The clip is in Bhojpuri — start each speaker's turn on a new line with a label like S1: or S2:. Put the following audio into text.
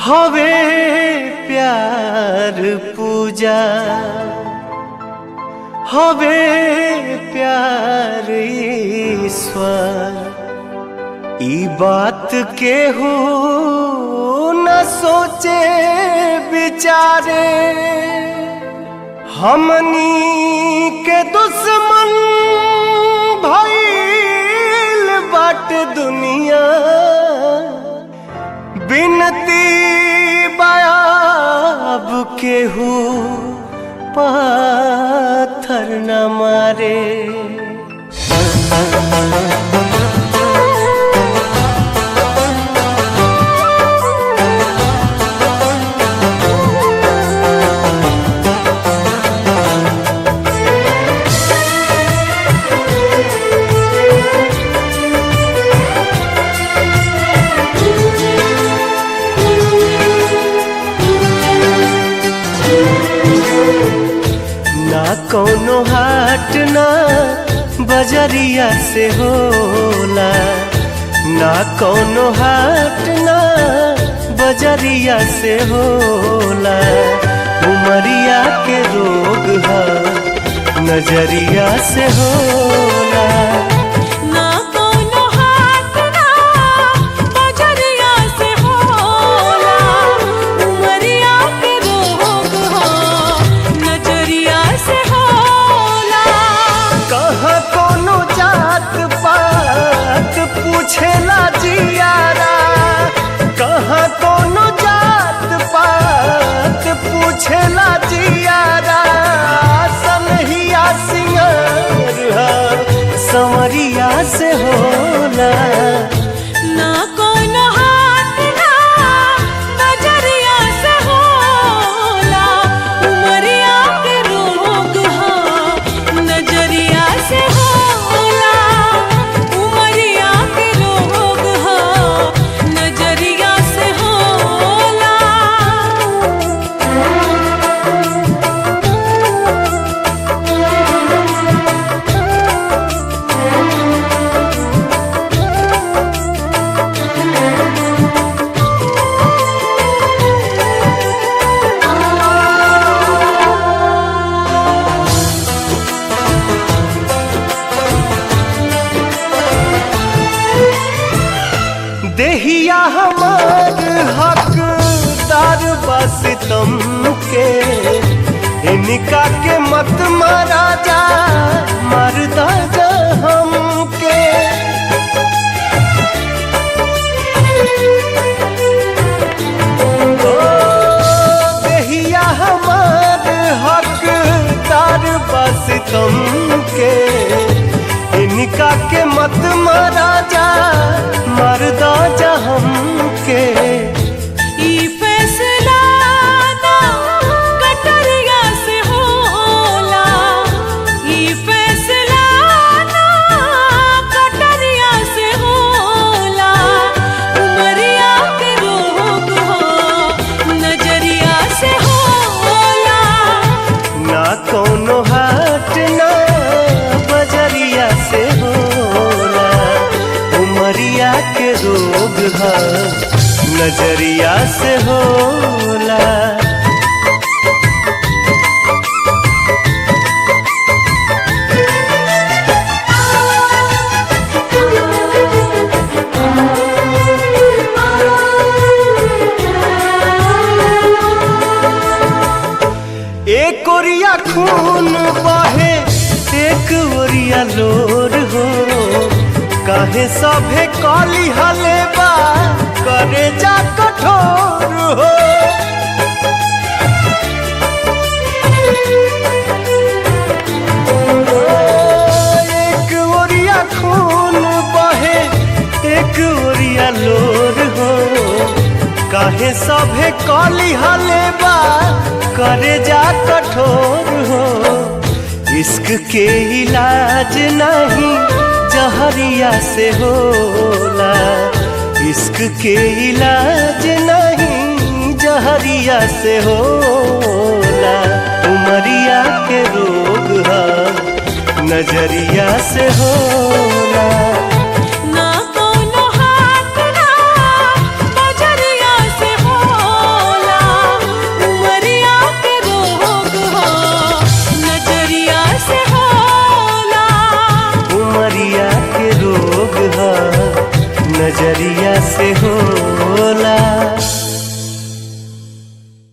S1: हवे प्यार पूजा हवे प्यार ईश्वर ई बात केहू न सोचे बिचारे हमनी के दुश्मन भइल बाट दुनिया बिनती बायाब केहू पाथर न मारे। ना कौनो हाट ना बजरिया से होला, ना कौनो हाट ना बजरिया से होला। उमरिया के रोग है नजरिया से होला। पूछेला जियारा कहाँ कोनो जात पात पूछेला जियारा सनहिया सिंगार संवरिया से होला।
S2: ना कोनो हाथ ना नजरिया से होला। उमरिया के रोग हा नजरिया से होला। उमरिया के रोग हा नजरिया से होला।
S1: देहिया हमार हकदार बस तुम के इनका के मत मारा जा मरदा जा हमके। ओ देहिया हमार हकदार बस तुम के इनका के मत मारा जा मरदा जा हमके।
S2: ई फैसला ना कटरिया से होला। ई फैसला ना कटरिया से होला। उमरिया के रोग हो नजरिया से होला।
S1: ना कौनो हाट ना बजरिया से होला। उमरिया के रोग है नजरिया से होला। एक ओरिया खून बहे एक ओरिया लोर हो। काहे सभे काली हलेबा करे जा कठोर हो। एक ओरिया खून बहे एक ओरिया लोर हो। काहे सभे काली हलेबा करे जा कठोर हो। इश्क के इलाज नहीं जहरिया से होला। इश्क के इलाज नहीं जहरिया से होला। उमरिया के रोग है नजरिया से होला।
S2: ना कोनो हाथ ना बजरिया से होला।
S1: नजरिया से होला।